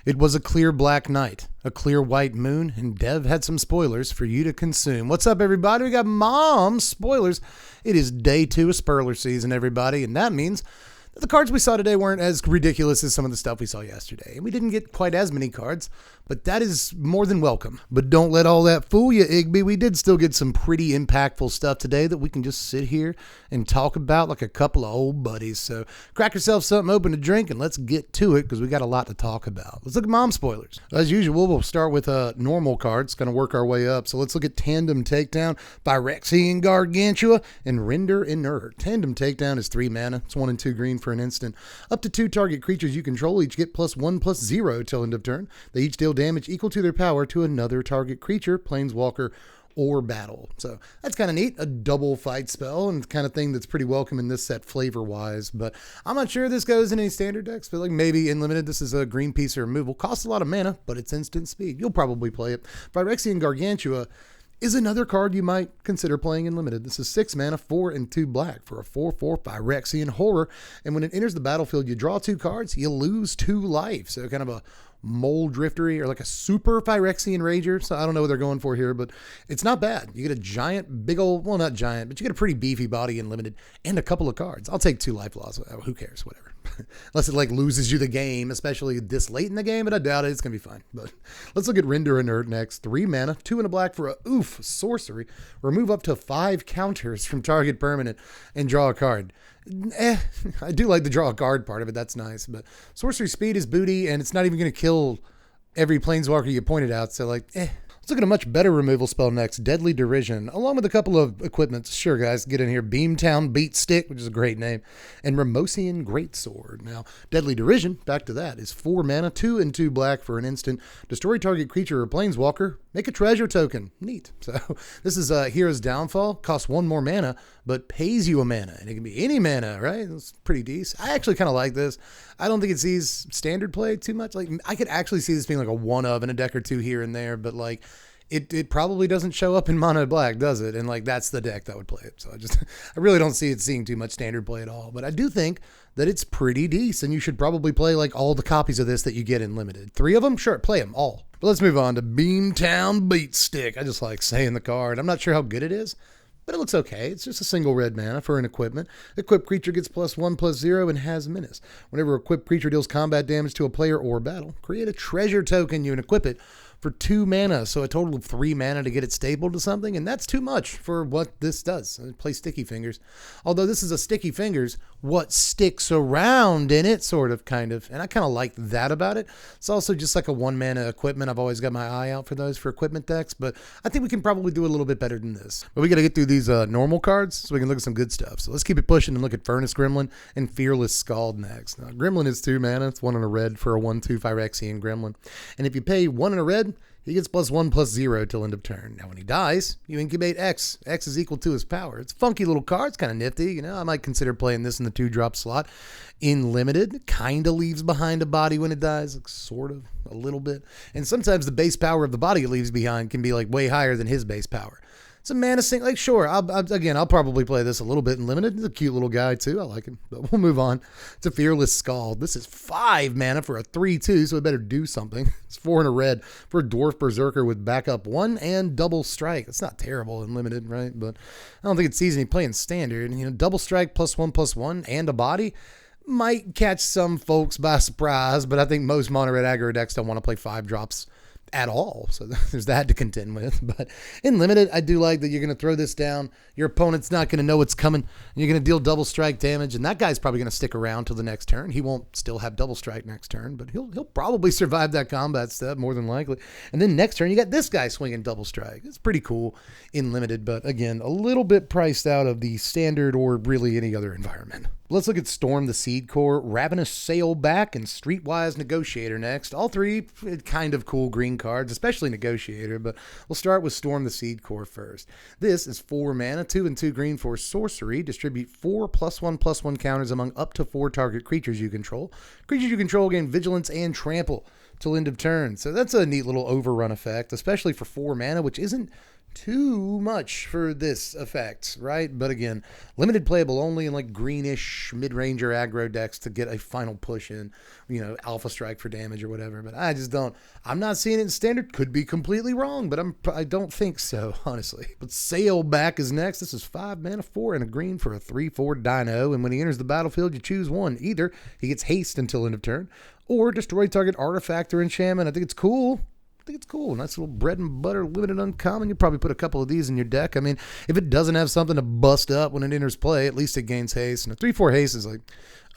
It was a clear black night, a clear white moon, and Dev had some spoilers for you to consume. What's up, everybody? We got Mom's spoilers. It is day 2 of spoiler season, everybody, and that means that the cards we saw today weren't as ridiculous as some of the stuff we saw yesterday. And we didn't get quite as many cards, but that is more than welcome. But don't let all that fool you, Igby. We did still get some pretty impactful stuff today that we can just sit here and talk about like a couple of old buddies. So crack yourself something open to drink and let's get to it because we got a lot to talk about. Let's look at Mom spoilers. As usual, we'll start with normal cards, kind of work our way up. So let's look at Tandem Takedown, Phyrexian Gargantua, and Render Inert. Tandem Takedown is 3 mana. It's 1 and 2 green for an instant. Up to 2 target creatures you control each get +1/+0 till end of turn. They each deal damage equal to their power to another target creature, planeswalker, or battle. So that's kind of neat. A double fight spell and the kind of thing that's pretty welcome in this set flavor-wise. But I'm not sure this goes in any standard decks. But like maybe in limited, this is a green piece of removal. Costs a lot of mana, but it's instant speed. You'll probably play it. Phyrexian Gargantua is another card you might consider playing in limited. This is 6 mana, 4 and 2 black for a 4/4 Phyrexian Horror. And when it enters the battlefield, you draw 2 cards, you lose 2 life. So kind of a Mole Driftery or like a super Phyrexian Rager. So I don't know what they're going for here, but it's not bad. You get a giant, big old, well, not giant, but you get a pretty beefy body in limited and a couple of cards. I'll take 2 life loss. Who cares? Whatever. Unless it like loses you the game, especially this late in the game, but I doubt it. It's going to be fine. But let's look at Render Inert next. 3 mana, 2 and a black for a sorcery. Remove up to 5 counters from target permanent and draw a card. I do like the draw a card part of it. That's nice. But sorcery speed is booty, and it's not even going to kill every planeswalker you pointed out. So like, Let's look at a much better removal spell next, Deadly Derision, along with a couple of equipments. Sure, guys, get in here. Beamtown Beat Stick, which is a great name, and Ramosian Greatsword. Now, Deadly Derision, back to that, is 4 mana, 2 and 2 black for an instant. Destroy target creature or planeswalker. Make a treasure token. Neat. So this is Hero's Downfall. Costs 1 more mana, but pays you a mana. And it can be any mana, right? It's pretty decent. I actually kind of like this. I don't think it sees standard play too much. Like I could actually see this being like a 1-of in a deck or 2 here and there, but like it probably doesn't show up in mono black, does it? And like that's the deck that would play it. So I really don't see it seeing too much standard play at all. But I do think that it's pretty decent. And you should probably play like all the copies of this that you get in limited. 3 of them? Sure, play them all. But let's move on to Beamtown Beat Stick. I just like saying the card. I'm not sure how good it is, but it looks okay. It's just a single red mana for an equipment. Equipped creature gets +1/+0 and has menace. Whenever equipped creature deals combat damage to a player or battle, create a treasure token. You can equip it for 2 mana, so a total of 3 mana to get it stapled to something, and that's too much for what this does. Play Sticky Fingers. Although this is a Sticky Fingers, what sticks around in it, sort of, kind of, and I kind of like that about it. It's also just like a 1 mana equipment. I've always got my eye out for those for equipment decks, but I think we can probably do a little bit better than this. But we got to get through these normal cards so we can look at some good stuff. So let's keep it pushing and look at Furnace Gremlin and Fearless Scald next. Now, Gremlin is 2 mana. It's 1 and a red for a 1/2 Phyrexian Gremlin. And if you pay 1 and a red, he gets +1/+0 till end of turn. Now, when he dies, you incubate X. X is equal to his power. It's a funky little card. It's kind of nifty. You know, I might consider playing this in the 2-drop slot. In limited, kind of leaves behind a body when it dies, like sort of, a little bit. And sometimes the base power of the body it leaves behind can be like way higher than his base power. It's a mana sink. Like, sure, I'll probably play this a little bit in limited. It's a cute little guy, too. I like him. But we'll move on to Fearless Scald. This is 5 mana for a 3/2, so it better do something. It's 4 and a red for a Dwarf Berserker with backup 1 and double strike. It's not terrible in limited, right? But I don't think it sees any play in standard. You know, double strike +1/+1 and a body might catch some folks by surprise, but I think most mono red aggro decks don't want to play 5 drops at all. So there's that to contend with. But in limited, I do like that you're going to throw this down. Your opponent's not going to know what's coming. You're going to deal double strike damage, and that guy's probably going to stick around till the next turn. He won't still have double strike next turn, but he'll probably survive that combat step more than likely. And then next turn, you got this guy swinging double strike. It's pretty cool in limited, but again, a little bit priced out of the standard or really any other environment. Let's look at Storm the Seed Core, Ravenous Sailback, and Streetwise Negotiator next. All 3 kind of cool green cards, especially Negotiator, but we'll start with Storm the Seed Core first. This is 4 mana, 2 and 2 green for sorcery. Distribute 4 +1/+1 counters among up to 4 target creatures you control. Creatures you control gain Vigilance and Trample till end of turn. So that's a neat little overrun effect, especially for 4 mana, which isn't too much for this effect, right? But again, limited playable only in like greenish mid-ranger aggro decks to get a final push in, Alpha Strike for damage or whatever. But I just don't. I'm not seeing it in standard. Could be completely wrong, but I don't think so, honestly. But Sailback is next. This is 5 mana, 4 and a green for a 3/4 dino. And when he enters the battlefield, you choose one. Either he gets haste until end of turn, or destroy target artifact or enchantment. I think it's cool. Nice little bread and butter limited uncommon. You probably put a couple of these in your deck. I mean, if it doesn't have something to bust up when it enters play, at least it gains haste. And a 3/4 haste is like,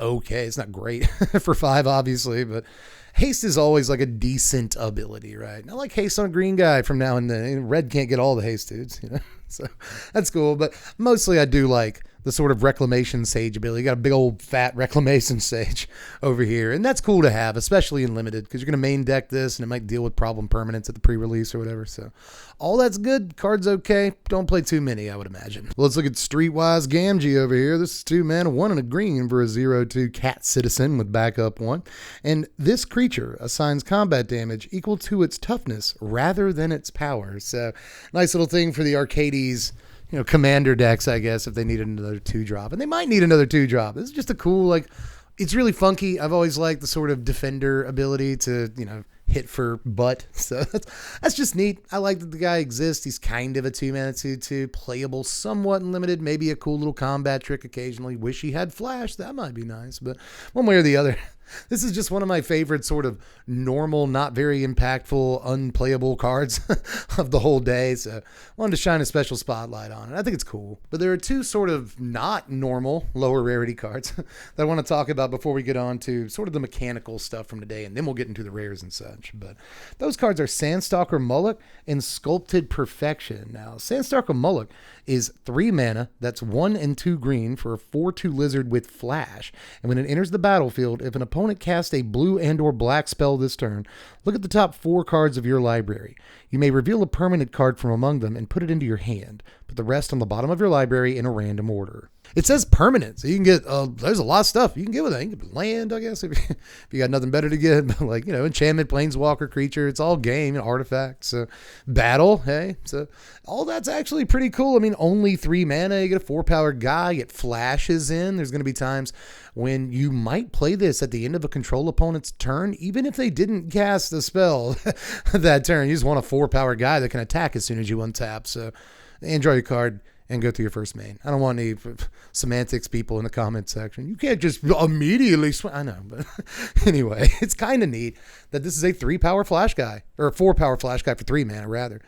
okay, it's not great for 5, obviously, but haste is always like a decent ability, right? Not like haste on a green guy from now and then. Red can't get all the haste dudes, So that's cool. But mostly I do like the sort of Reclamation Sage ability. You got a big old fat Reclamation Sage over here. And that's cool to have, especially in Limited, because you're going to main deck this and it might deal with problem permanents at the pre-release or whatever. So all that's good. Card's okay. Don't play too many, I would imagine. Well, let's look at Streetwise Gamgee over here. This is 2 mana, 1 and a green for a 0/2 Cat Citizen with backup 1. And this creature assigns combat damage equal to its toughness rather than its power. So nice little thing for the arcades, commander decks, I guess, if they needed another 2-drop. And they might need another 2-drop. This is just a cool, it's really funky. I've always liked the sort of defender ability to, hit for butt. So that's just neat. I like that the guy exists. He's kind of a 2-mana 2/2, playable somewhat in Limited, maybe a cool little combat trick occasionally. Wish he had flash. That might be nice. But one way or the other, this is just one of my favorite sort of normal, not very impactful, unplayable cards of the whole day. So I wanted to shine a special spotlight on it. I think it's cool. But there are 2 sort of not normal lower rarity cards that I want to talk about before we get on to sort of the mechanical stuff from today, and then we'll get into the rares and such. But those cards are Sandstalker Mullock and Sculpted Perfection. Now, Sandstalker Mullock is 3 mana. That's 1 and 2 green for a 4/2 lizard with flash. And when it enters the battlefield, if an opponent casts a blue and or black spell this turn, look at the top 4 cards of your library. You may reveal a permanent card from among them and put it into your hand. Put the rest on the bottom of your library in a random order. It says permanent, so you can get, there's a lot of stuff you can get with that. You can get land, I guess, if you got nothing better to get. But enchantment, planeswalker, creature, it's all game, artifacts, battle, hey. So all that's actually pretty cool. I mean, only 3 mana, you get a 4-power guy, it flashes in. There's going to be times when you might play this at the end of a control opponent's turn, even if they didn't cast a spell that turn. You just want a 4-power guy that can attack as soon as you untap. So enjoy your card and go through your first main. I don't want any semantics people in the comment section. You can't just immediately I know, but anyway, it's kind of neat that this is a 3-power flash guy, or a 4-power flash guy for 3 mana rather.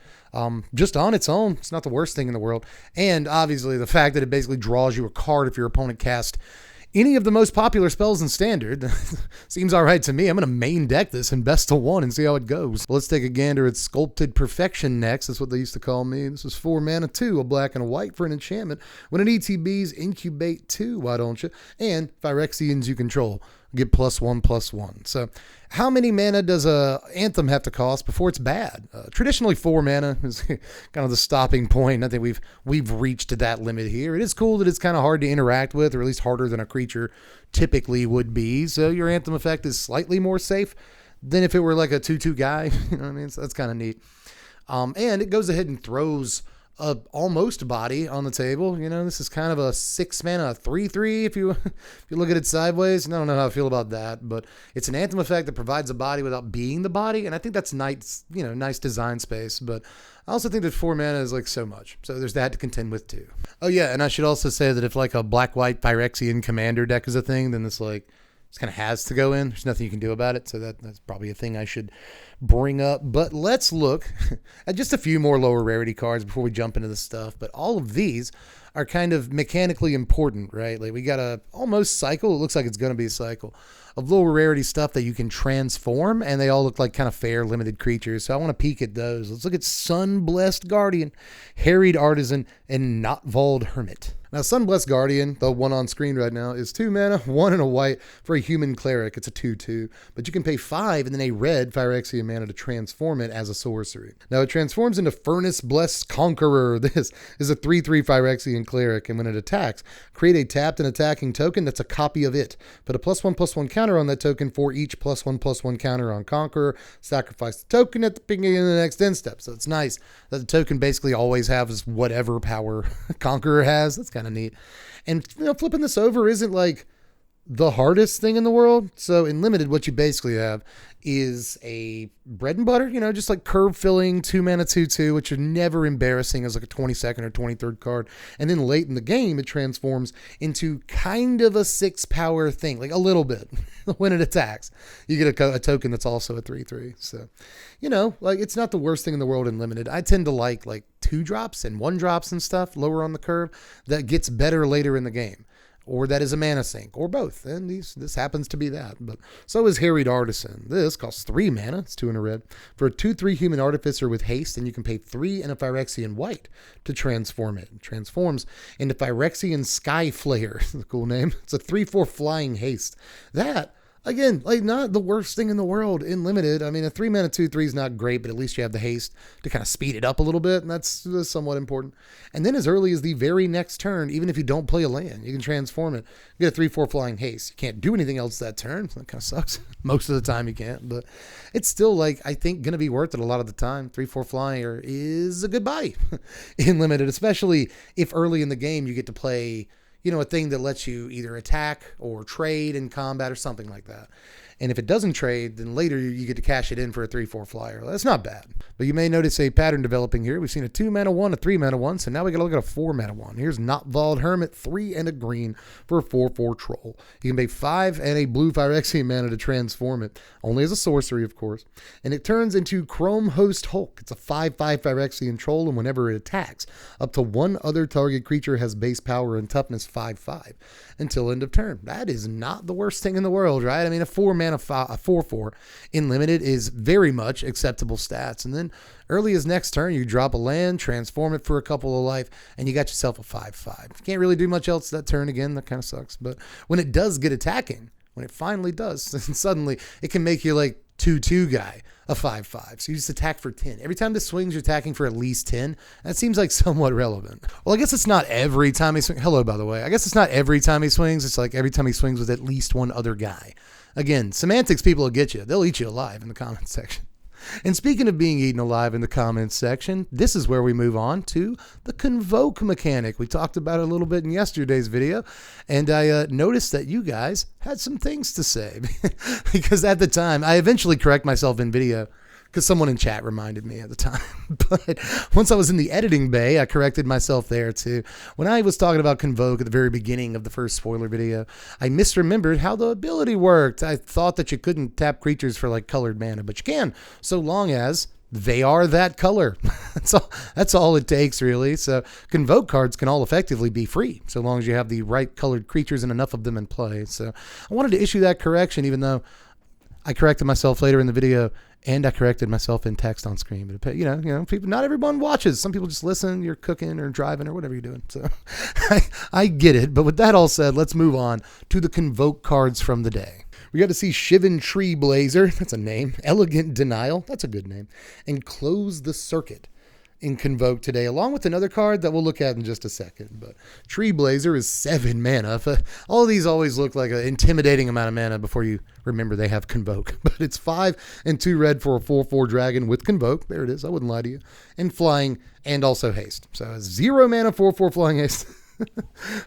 Just on its own, it's not the worst thing in the world. And obviously the fact that it basically draws you a card if your opponent casts any of the most popular spells in Standard seems all right to me. I'm going to main deck this in best of 1 and see how it goes. Well, let's take a gander at Sculpted Perfection next. That's what they used to call me. This is 4 mana, 2, a black and a white for an enchantment. When it ETBs, incubate 2, why don't you? And Phyrexians you control get +1/+1. So how many mana does a Anthem have to cost before it's bad? Traditionally 4 mana is kind of the stopping point. I think we've reached that limit here. It is cool that it's kind of hard to interact with, or at least harder than a creature typically would be. So your Anthem effect is slightly more safe than if it were like a 2/2 guy. You know what I mean? So that's kind of neat. And it goes ahead and throws a almost body on the table. This is kind of a 6 mana 3/3 if you look at it sideways. And I don't know how I feel about that, but it's an Anthem effect that provides a body without being the body, and I think that's nice, nice design space. But I also think that 4 mana is so much, so there's that to contend with too. Oh yeah, and I should also say that if a black-white Phyrexian commander deck is a thing, then this kind of has to go in. There's nothing you can do about it, so that's probably a thing I should bring up. But let's look at just a few more lower rarity cards before we jump into the stuff. But all of these are kind of mechanically important, right? We got a almost cycle. It looks like it's going to be a cycle of lower rarity stuff that you can transform, and they all look like kind of fair limited creatures. So I want to peek at those. Let's look at Sunblessed Guardian, Harried Artisan, and Notvold Hermit. Now, Sunblessed Guardian, the one on screen right now, is 2 mana, 1 and a white for a human cleric. It's a 2/2, but you can pay 5 and then a red Phyrexian mana to transform it as a sorcery. Now, it transforms into Furnace Blessed Conqueror. This is a 3/3 Phyrexian Cleric, and when it attacks, create a tapped and attacking token that's a copy of it. Put a +1/+1 counter on that token for each +1/+1 counter on Conqueror. Sacrifice the token at the beginning of the next end step. So it's nice that the token basically always has whatever power Conqueror has. That's kind of neat. And flipping this over isn't like the hardest thing in the world. So in Limited, what you basically have is a bread and butter, just like curve filling 2-mana 2/2, which are never embarrassing as like a 22nd or 23rd card. And then late in the game, it transforms into kind of a 6-power thing, like a little bit. When it attacks, you get a token that's also a 3/3. So, like it's not the worst thing in the world in Limited. I tend to like 2-drops and 1-drops and stuff lower on the curve that gets better later in the game. Or that is a mana sink, or both. And this happens to be that. But so is Harried Artisan. This costs 3 mana, it's 2 in a red, for a 2/3 Human Artificer with haste, and you can pay 3 and a Phyrexian white to transform it. It transforms into Phyrexian Sky Flayer. That's a cool name. It's a 3/4 flying haste. That, again, not the worst thing in the world in Limited. I mean, a 3-mana 2/3 is not great, but at least you have the haste to kind of speed it up a little bit, and that's somewhat important. And then as early as the very next turn, even if you don't play a land, you can transform it. You get a 3/4 flying haste. You can't do anything else that turn. So that kind of sucks. Most of the time you can't, but it's still, I think, going to be worth it a lot of the time. 3/4 flyer is a good buy in Limited, especially if early in the game you get to play a thing that lets you either attack or trade in combat or something like that. And if it doesn't trade, then later you get to cash it in for a 3/4 flyer. That's not bad. But you may notice a pattern developing here. We've seen a 2-mana 1, a 3-mana 1, so now we got to look at a 4-mana 1. Here's Notvold Hermit, 3 and a green for a 4/4 troll. You can pay 5 and a blue Phyrexian mana to transform it, only as a sorcery, of course. And it turns into Chrome Host Hulk. It's a 5/5 Phyrexian troll, and whenever it attacks, up to one other target creature has base power and toughness 5/5 until end of turn. That is not the worst thing in the world, right? I mean, a 4-mana 4/4 in Limited is very much acceptable stats. And then early as next turn, you drop a land, transform it for a couple of life, and you got yourself a 5/5. You can't really do much else that turn again. That kind of sucks. But when it does get attacking, when it finally does, suddenly it can make your 2/2 guy a 5/5. So you just attack for 10. Every time this swings, you're attacking for at least 10. That seems like somewhat relevant. Well, I guess it's not every time he swings. Hello, by the way. I guess it's not every time he swings. It's like every time he swings with at least one other guy. Again, semantics people will get you. They'll eat you alive in the comments section. And speaking of being eaten alive in the comments section, this is where we move on to the Convoke mechanic. We talked about it a little bit in yesterday's video, and I noticed that you guys had some things to say. Because at the time, I eventually correct myself in video, because someone in chat reminded me at the time. But once I was in the editing bay, I corrected myself there too. When I was talking about Convoke at the very beginning of the first spoiler video, I misremembered how the ability worked. I thought that you couldn't tap creatures for colored mana, but you can, so long as they are that color. That's all it takes, really. So Convoke cards can all effectively be free, so long as you have the right colored creatures and enough of them in play. So I wanted to issue that correction, even though I corrected myself later in the video, and I corrected myself in text on screen. But people, not everyone watches. Some people just listen. You're cooking or driving or whatever you're doing. So I get it. But with that all said, let's move on to the Convoke cards from the day. We got to see Shivan Tree Blazer. That's a name. Elegant Denial. That's a good name. And Close the Circuit in Convoke today, along with another card that we'll look at in just a second. But Tree Blazer is 7 mana. All of these always look like an intimidating amount of mana before you remember they have Convoke. But it's 5 and 2 red for a 4/4 dragon with Convoke. There it is. I wouldn't lie to you. And flying and also haste. So it's 0 mana 4/4 flying haste.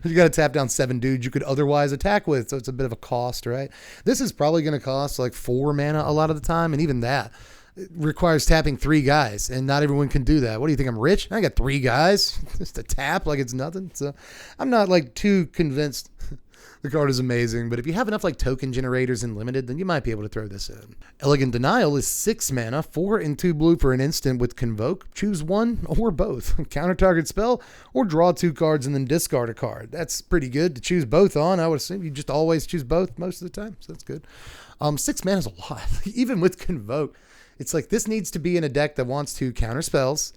You got to tap down 7 dudes you could otherwise attack with. So it's a bit of a cost, right? This is probably going to cost 4 mana a lot of the time. And even that requires tapping 3 guys, and not everyone can do that. What do you think? I'm rich? I got 3 guys just to tap like it's nothing. So I'm not too convinced the card is amazing, but if you have enough token generators in Limited, then you might be able to throw this in. Elegant Denial is 6 mana, 4 and 2 blue for an instant with Convoke. Choose one or both. Counter target spell or draw 2 cards and then discard a card. That's pretty good to choose both on. I would assume you just always choose both most of the time, so that's good. 6 mana is a lot, even with Convoke. It's this needs to be in a deck that wants to counter spells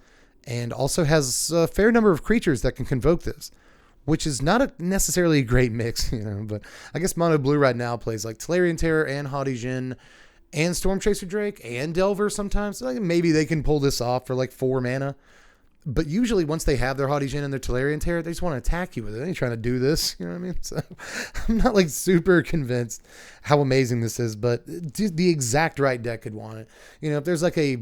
and also has a fair number of creatures that can Convoke this, which is not necessarily a great mix, but I guess Mono Blue right now plays Tolarian Terror and Haughty Djinn and Stormchaser Drake and Delver sometimes. So maybe they can pull this off for 4 mana. But usually once they have their Haughty Djinn and their Tolarian Terror, they just want to attack you with it. They ain't trying to do this. You know what I mean? So I'm not like super convinced how amazing this is, but the exact right deck could want it. You know, if there's like a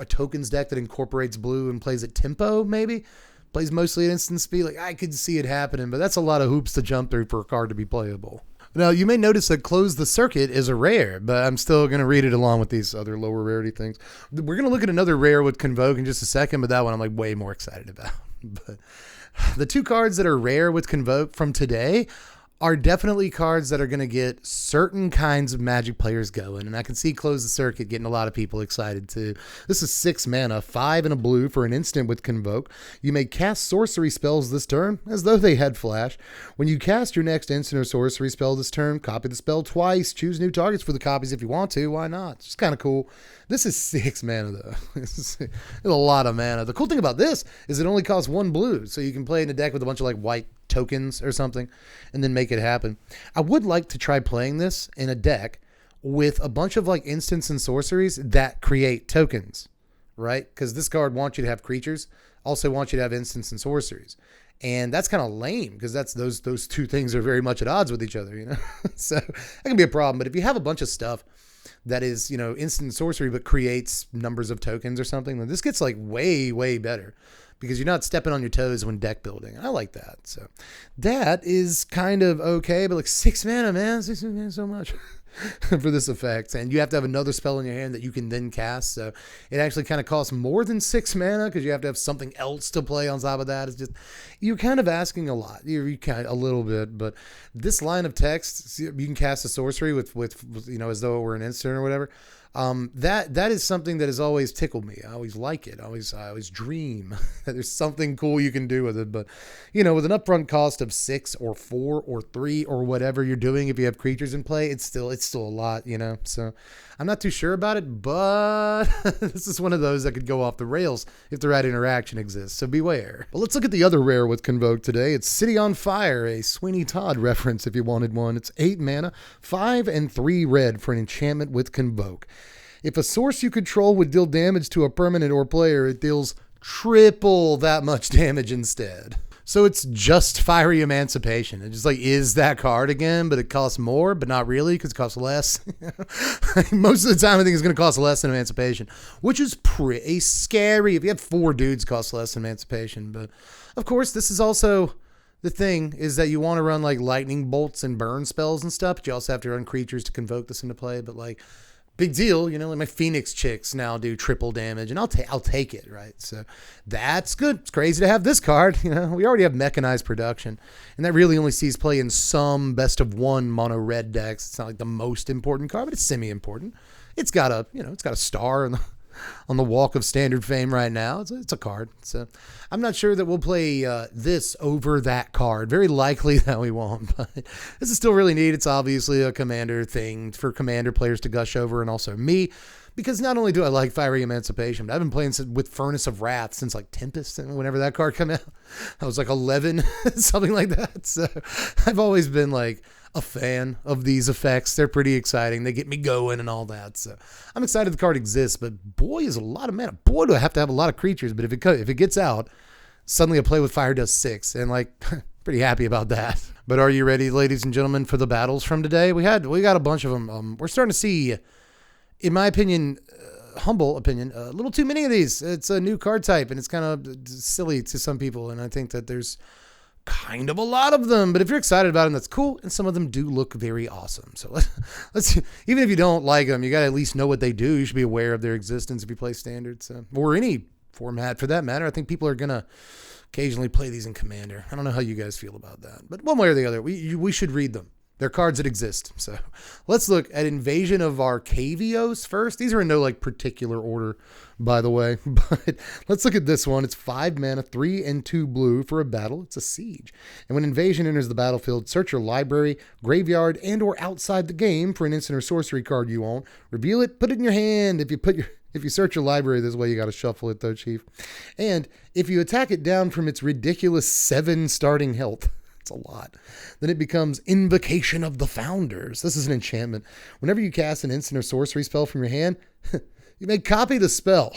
tokens deck that incorporates blue and plays at tempo, maybe plays mostly at instant speed, like I could see it happening, but that's a lot of hoops to jump through for a card to be playable. Now, you may notice that Close the Circuit is a rare, but I'm still going to read it along with these other lower rarity things. We're going to look at another rare with Convoke in just a second, but that one I'm like way more excited about. But the two cards that are rare with Convoke from today are definitely cards that are going to get certain kinds of Magic players going. And I can see Close the Circuit getting a lot of people excited too. This is 6 mana, 5 and a blue for an instant with Convoke. You may cast sorcery spells this turn as though they had flash. When you cast your next instant or sorcery spell this turn, copy the spell twice. Choose new targets for the copies if you want to. Why not? It's just kind of cool. This is 6 mana though. It's a lot of mana. The cool thing about this is it only costs 1 blue. So you can play in a deck with a bunch of like white tokens or something and then make it happen. I would like to try playing this in a deck with a bunch of like instants and sorceries that create tokens, right? Because this card wants you to have creatures, also wants you to have instants and sorceries. And that's kind of lame because that's those two things are very much at odds with each other, you know? So that can be a problem. But if you have a bunch of stuff that is, you know, instant sorcery but creates numbers of tokens or something, then this gets like way, way better. Because you're not stepping on your toes when deck building. I like that. So that is kind of okay, but like 6 mana, man. 6 mana so much for this effect. And you have to have another spell in your hand that you can then cast. So it actually kind of costs more than 6 mana because you have to have something else to play on top of that. It's just, you're kind of asking a lot. You kind of a little bit, but this line of text, you can cast a sorcery with you know, as though it were an instant or whatever. That is something that has always tickled me. I always like it. I always dream that there's something cool you can do with it. But, you know, with an upfront cost of 6 or 4 or 3 or whatever you're doing, if you have creatures in play, it's still a lot, you know. So I'm not too sure about it, but this is one of those that could go off the rails if the right interaction exists. So beware. Well, let's look at the other rare with Convoke today. It's City on Fire, a Sweeney Todd reference if you wanted one. It's 8 mana, 5 and 3 red for an enchantment with Convoke. If a source you control would deal damage to a permanent or player, it deals triple that much damage instead. So it's just Fiery Emancipation. It just like is that card again, but it costs more, but not really because it costs less. Most of the time I think it's going to cost less than Emancipation, which is pretty scary. If you have 4 dudes, it costs less than Emancipation. But of course, this is also the thing is that you want to run like lightning bolts and burn spells and stuff, but you also have to run creatures to convoke this into play. But like, big deal, you know, like my Phoenix chicks now do triple damage, and I'll take it, right? So that's good. It's crazy to have this card. You know, we already have mechanized production, and that really only sees play in some best of 1 mono red decks. It's not like the most important card, but it's semi-important. It's got a, you know, it's got a star on the walk of standard fame right now. It's a card. So I'm not sure that we'll play this over that card. Very likely that we won't, but this is still really neat. It's obviously a commander thing for commander players to gush over, and also me, because not only do I like Fiery Emancipation, but I've been playing with Furnace of Wrath since like Tempest, and whenever that card came out. I was like 11, something like that. So I've always been like a fan of these effects. They're pretty exciting. They get me going and all that. So I'm excited the card exists, but boy, is a lot of mana. Boy, do I have to have a lot of creatures. But if it gets out, suddenly a play with fire does 6, and like pretty happy about that. But are you ready, ladies and gentlemen, for the battles from today? We got a bunch of them. We're starting to see, in my opinion, humble opinion, a little too many of these. It's a new card type, and it's kind of silly to some people, and I think that there's kind of a lot of them, but if you're excited about them, that's cool, and some of them do look very awesome. So let's even if you don't like them, you got to at least know what they do. You should be aware of their existence if you play Standard, so, or any format for that matter. I think people are going to occasionally play these in Commander. I don't know how you guys feel about that, but one way or the other, we should read them. They're cards that exist. So let's look at Invasion of Arcavios first. These are in no like particular order, by the way, but let's look at this one. It's 5 mana, 3 and 2 blue for a battle. It's a siege. And when Invasion enters the battlefield, search your library, graveyard, and or outside the game for an instant or sorcery card you own. Reveal it, put it in your hand. If you search your library this way, you got to shuffle it though, Chief. And if you attack it down from its ridiculous 7 starting health, it's a lot, then it becomes Invocation of the Founders. This is an enchantment. Whenever you cast an instant or sorcery spell from your hand, You may copy the spell.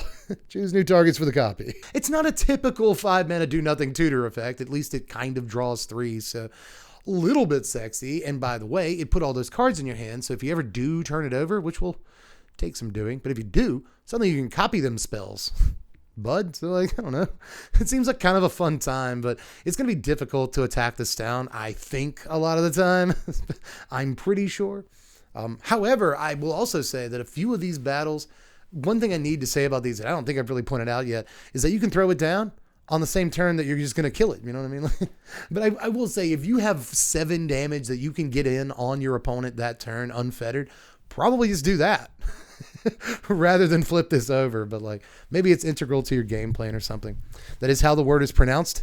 Choose new targets for the copy. It's not a typical 5 mana do nothing tutor effect. At least it kind of draws 3. So a little bit sexy. And by the way, it put all those cards in your hand. So if you ever do turn it over, which will take some doing, but if you do, suddenly you can copy them spells. Bud, so like, I don't know. It seems like kind of a fun time, but it's going to be difficult to attack this down, I think, a lot of the time. I'm pretty sure. However, I will also say that a few of these battles, one thing I need to say about these that I don't think I've really pointed out yet is that you can throw it down on the same turn that you're just going to kill it. You know what I mean? But I will say, if you have 7 damage that you can get in on your opponent that turn unfettered, probably just do that. Rather than flip this over, but like maybe it's integral to your game plan or something. That is how the word is pronounced.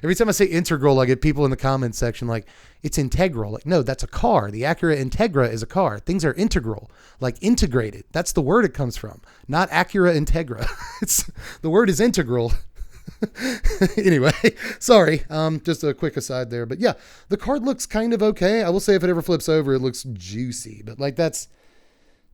Every time I say integral, I get people in the comments section like, it's integral. Like, no, that's a car. The Acura Integra is a car. Things are integral, like integrated. That's the word it comes from, not Acura Integra. The word is integral. Anyway, sorry. Just a quick aside there, but yeah, the card looks kind of okay. I will say if it ever flips over, it looks juicy, but like that's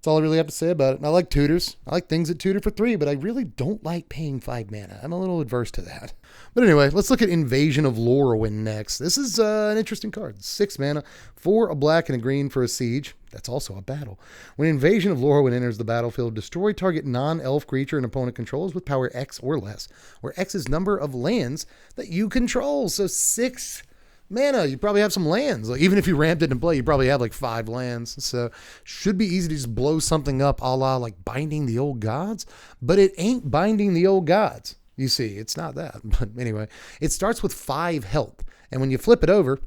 all I really have to say about it. I like tutors. I like things that tutor for 3, but I really don't like paying 5 mana. I'm a little adverse to that. But anyway, let's look at Invasion of Lorwyn next. This is an interesting card. 6 mana, 4 a black and a green for a siege. That's also a battle. When Invasion of Lorwyn enters the battlefield, destroy target non-elf creature an opponent controls with power X or less, where X is number of lands that you control. So 6 mana, you probably have some lands. Like even if you ramped it in play, you probably have like 5 lands. So should be easy to just blow something up a la like Binding the Old Gods, but it ain't Binding the Old Gods. You see, it's not that. But anyway, it starts with 5 health. And when you flip it over,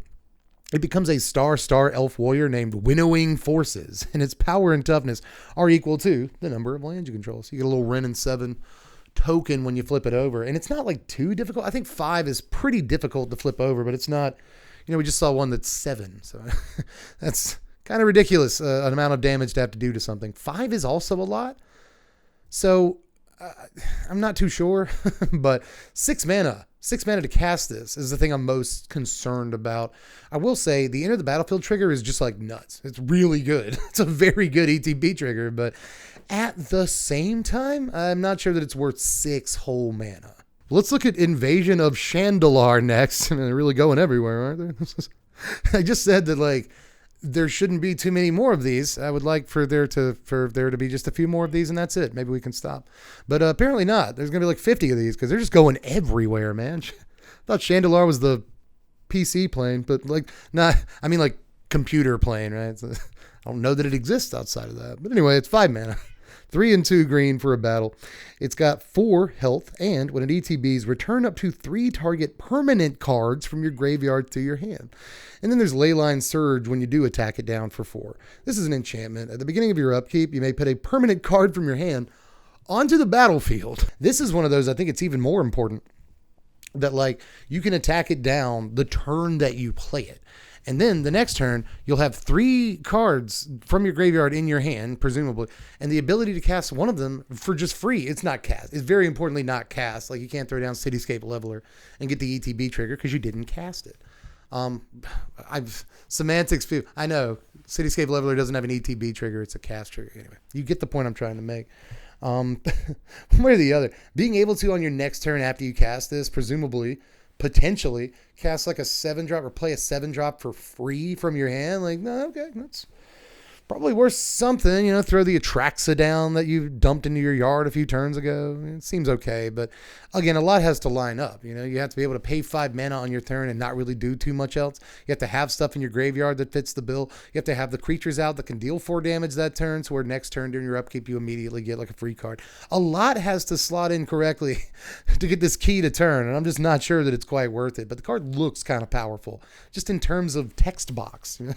it becomes a star elf warrior named Winnowing Forces. And its power and toughness are equal to the number of lands you control. So you get a little Wrenn and 7 token when you flip it over. And it's not like too difficult. I think 5 is pretty difficult to flip over, but it's not, we just saw one that's 7. So that's kind of ridiculous, an amount of damage to have to do to something. 5 is also a lot. So I'm not too sure, but 6 mana to cast this is the thing I'm most concerned about. I will say the enter the battlefield trigger is just like nuts. It's really good. It's a very good ETB trigger, but at the same time, I'm not sure that it's worth 6 whole mana. Let's look at Invasion of Chandalar next. I mean, they're really going everywhere, aren't they? I just said that like there shouldn't be too many more of these. I would like for there to be just a few more of these, and that's it. Maybe we can stop. But apparently not. There's gonna be like 50 of these because they're just going everywhere, man. I thought Chandalar was the PC plane, but like not. I mean like computer plane, right? So, I don't know that it exists outside of that. But anyway, it's 5 mana. 3 and 2 green for a battle. It's got 4 health, and when it ETBs, return up to 3 target permanent cards from your graveyard to your hand. And then there's Leyline Surge when you do attack it down for 4. This is an enchantment. At the beginning of your upkeep, you may put a permanent card from your hand onto the battlefield. This is one of those, I think it's even more important, that like you can attack it down the turn that you play it. And then the next turn, you'll have 3 cards from your graveyard in your hand, presumably, and the ability to cast one of them for just free. It's not cast. It's very importantly not cast. Like you can't throw down Cityscape Leveler and get the ETB trigger because you didn't cast it. Semantics. I know Cityscape Leveler doesn't have an ETB trigger. It's a cast trigger. Anyway, you get the point I'm trying to make. One way or the other, being able to on your next turn after you cast this, presumably, potentially cast like a 7-drop or play a 7-drop for free from your hand. Like, no, okay, that's probably worth something. Throw the Atraxa down that you dumped into your yard a few turns ago. It seems okay, but again, a lot has to line up. You have to be able to pay 5 mana on your turn and not really do too much else. You have to have stuff in your graveyard that fits the bill. You have to have the creatures out that can deal 4 damage that turn, so where next turn during your upkeep, you immediately get like a free card. A lot has to slot in correctly to get this key to turn, and I'm just not sure that it's quite worth it, but the card looks kind of powerful, just in terms of text box. You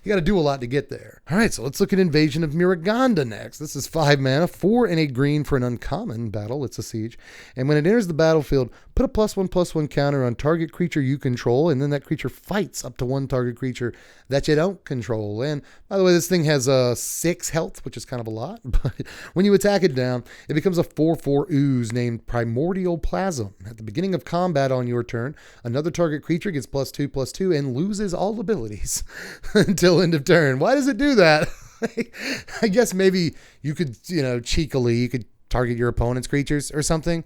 got to do a lot to get there. All right, so let's look at Invasion of Miraganda next. This is 5 mana, 4 and a green for an uncommon battle. It's a siege. And when it enters the battlefield, put a +1/+1 counter on target creature you control, and then that creature fights up to 1 target creature that you don't control. And by the way, this thing has 6 health, which is kind of a lot. But when you attack it down, it becomes a 4/4 ooze named Primordial Plasm. At the beginning of combat on your turn, another target creature gets +2/+2 and loses all abilities until end of turn. Why does it do that? I guess maybe you could, cheekily, you could target your opponent's creatures or something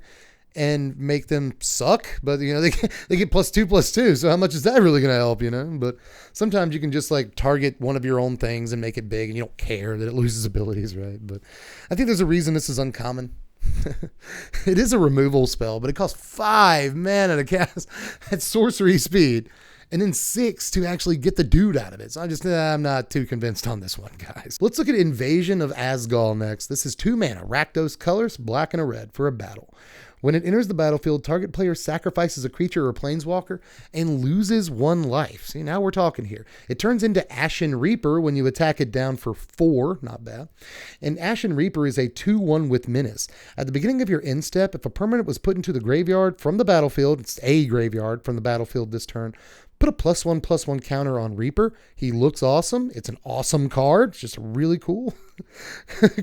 and make them suck, but they get +2/+2. So how much is that really going to help, But sometimes you can just like target one of your own things and make it big and you don't care that it loses abilities, right? But I think there's a reason this is uncommon. It is a removal spell, but it costs 5 mana to cast at sorcery speed and then 6 to actually get the dude out of it. So I'm not too convinced on this one, guys. Let's look at Invasion of Asgal next. This is 2 mana, Rakdos colors, black and a red for a battle. When it enters the battlefield, target player sacrifices a creature or planeswalker and loses 1 life. See, now we're talking here. It turns into Ashen Reaper when you attack it down for 4. Not bad. And Ashen Reaper is a 2/1 with Menace. At the beginning of your end step, if a permanent was put into the graveyard from the battlefield, it's a graveyard from the battlefield this turn, put a +1/+1 counter on Reaper. He looks awesome. It's an awesome card. It's just a really cool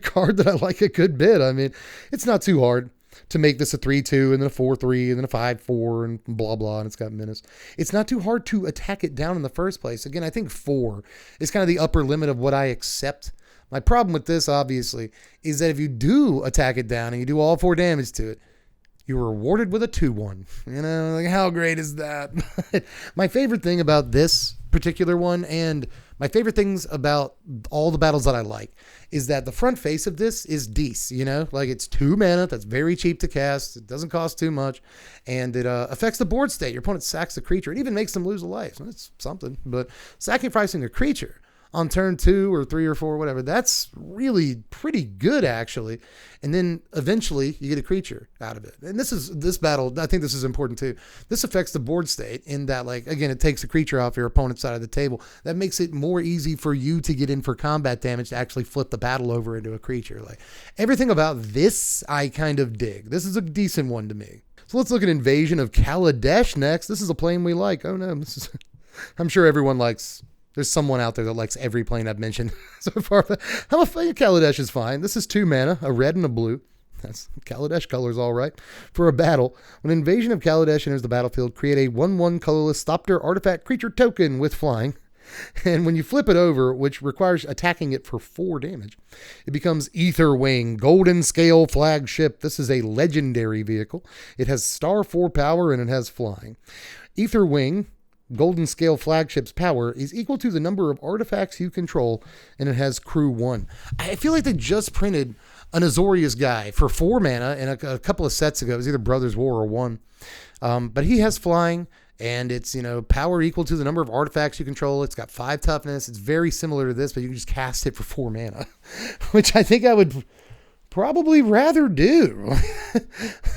card that I like a good bit. I mean, it's not too hard to make this a 3/2 and then a 4/3 and then a 5/4 and blah, blah, and it's got Menace. It's not too hard to attack it down in the first place. Again, I think 4 is kind of the upper limit of what I accept. My problem with this, obviously, is that if you do attack it down and you do all 4 damage to it, you're rewarded with a 2/1. Like how great is that? My favorite thing about this particular one, and my favorite things about all the battles that I like, is that the front face of this is decent, like it's 2 mana. That's very cheap to cast. It doesn't cost too much. And it affects the board state. Your opponent sacks a creature. It even makes them lose a life. That's something. But sacrificing a creature on turn 2 or 3 or 4, whatever, that's really pretty good, actually. And then eventually you get a creature out of it. And this battle, I think this is important too. This affects the board state in that, like, again, it takes a creature off your opponent's side of the table. That makes it more easy for you to get in for combat damage to actually flip the battle over into a creature. Like, everything about this, I kind of dig. This is a decent one to me. So let's look at Invasion of Kaladesh next. This is a plane we like. Oh no, I'm sure everyone likes. There's someone out there that likes every plane I've mentioned so far. I'm afraid Kaladesh is fine. This is 2 mana, a red and a blue. That's Kaladesh colors, all right. For a battle, when Invasion of Kaladesh enters the battlefield, create a 1/1 colorless Thopter artifact creature token with flying. And when you flip it over, which requires attacking it for 4 damage, it becomes Aetherwing, Golden Scale Flagship. This is a legendary vehicle. It has star 4 power and it has flying. Aetherwing, Golden Scale Flagship's power is equal to the number of artifacts you control, and it has crew 1. I feel like they just printed an Azorius guy for 4 mana and a couple of sets ago. It was either Brothers War or 1. But he has flying, and it's, power equal to the number of artifacts you control. It's got 5 toughness. It's very similar to this, but you can just cast it for 4 mana, which I think I would probably rather do.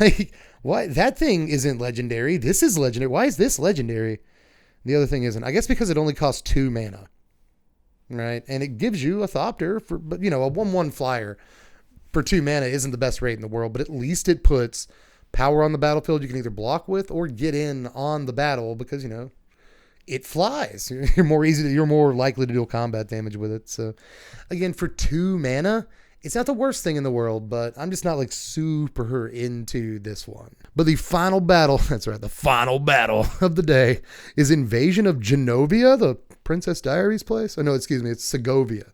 Like, why? That thing isn't legendary. This is legendary. Why is this legendary? The other thing isn't. I guess because it only costs 2 mana, right? And it gives you a Thopter but a 1/1 flyer for 2 mana isn't the best rate in the world, but at least it puts power on the battlefield you can either block with or get in on the battle because, it flies. You're more likely to deal combat damage with it. So again, for 2 mana, it's not the worst thing in the world, but I'm just not like super into this one. But the final battle, that's right, the final battle of the day is Invasion of Genovia, the Princess Diaries place. Oh no, excuse me, it's Segovia.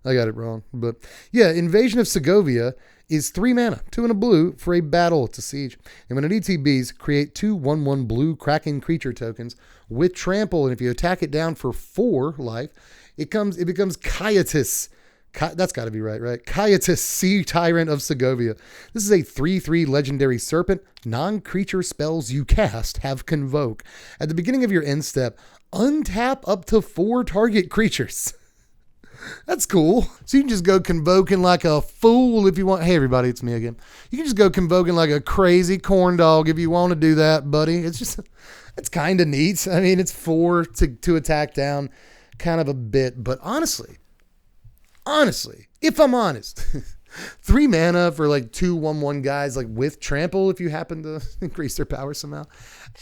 I got it wrong. But yeah, Invasion of Segovia is 3 mana, 2 and a blue for a battle. It's a siege. And when it ETBs, create 2 1/1 blue Kraken creature tokens with trample. And if you attack it down for 4 life, it becomes Kaiatis. That's got to be right? Kaiatis, Sea Tyrant of Segovia. This is a 3/3 legendary serpent. Non-creature spells you cast have Convoke. At the beginning of your end step, untap up to 4 target creatures. That's cool. So you can just go convoking like a fool if you want. Hey, everybody, it's me again. You can just go convoking like a crazy corn dog if you want to do that, buddy. It's kind of neat. I mean, it's 4 to attack down, kind of a bit. But honestly, if I'm honest, 3 mana for like 2 1/1 guys, like with trample, if you happen to increase their power somehow,